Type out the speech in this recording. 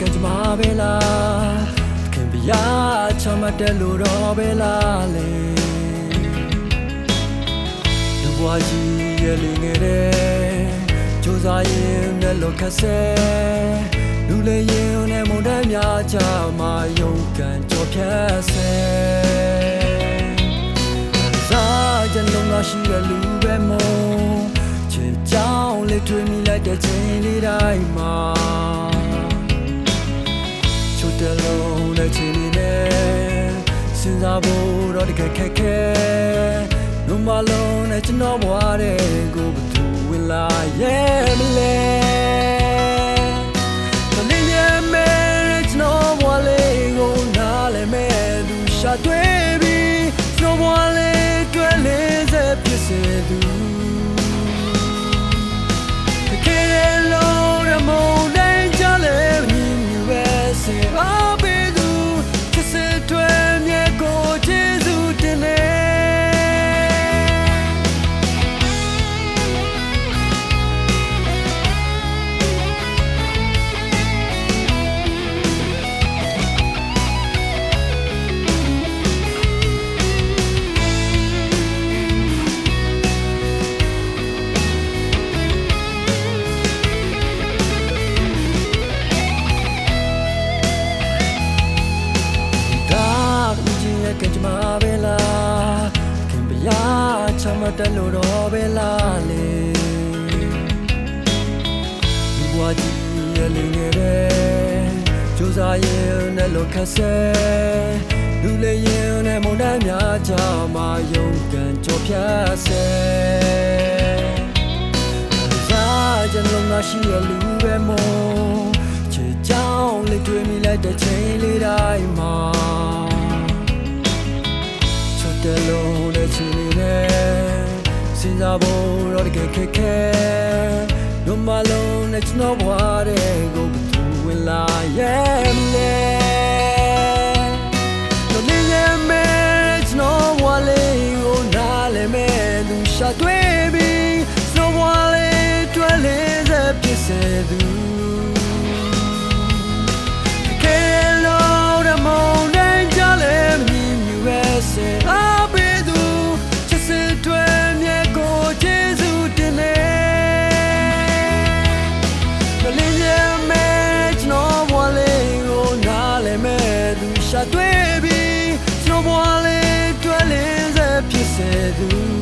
ကကြမှာပဲလားခင်ဗျာချမ်းမတက်လို့တော့ပဲလားလေလူဘွားကြီးရဲ့လေးငယ်တဲ့ကြိုးစားရင်လည်းလောကဆဲလူလေးရင်နဲ့မုန်တိုင်းများချမှာယုံကန်ကြော်ဖြတ်ဆဲစားကြလုံးလာရှိတဲ့လူပဲမို့ချစ်ကြောင်းလေးထွေးမိလိုက်တဲ့ချိန်လေးတိုင်းမှာချို့တလုံးနဲ့ချိန်လေးနဲ့စဉ်းစားဖို့တော့တကယ်ခက်ခဲလုံးမလုံးနဲ့ကျွန်တော်ဘွားတဲ့ကိုဘသူဝင်လာရဲ့မလဲတွေ့ပြီးကျွန်တော်ဘွားလေးတွေ့လေးစက်ဖြစ်စေသူတကယ်လို့ရမုန်တိုင်းကြလဲမြင်မြူပဲစေအားပေးသူချစ်စစ်တွေမြဲကိုကျေးဇူးတင်နေကကြမှာပဲလားခင်ဗျာချမ်းမတက်လို့တော့ပဲလားလေလူဘွားကြီးရဲ့လေးငယ်တဲ့ကြိုးစားရင်လည်းလောကဆဲလူလေးရင်နဲ့မုန်တိုင်းများချမှာယုံကန်ကြော်ဖြတ်ဆဲစားကြလုံးလာရှိရဲ့လူပဲမို့ချစ်ကြောင်းလေးတွေ့မိလိုက်တဲ့ချိန်လေးတိုင်းမှာတလုံးနဲ့ချီနေတဲ့စဉ်းစားဖို့တော့တကယ်ခက်ခဲလုံးမလုံးနဲ့ကျွန်တော်ဘွားတဲ့ကိုဘသူဝင်လာရဲ့မလဲတော့နေရဲ့မဲကျွန်တော်ဘွားလေးကိုနားလဲမဲ့သူရှာတွေ့ပြီးကျွန်တော်ဘွားလေးတွေ့လေးစက်ဖြစ်စေသူကဲလို့ရမုန်တိုင်းကြလဲမြင်မြူပဲစေတွေ့ပြီးကျွန်တော်ဘွားလေးတွေ့လေးစက်ဖြစ်စေသူ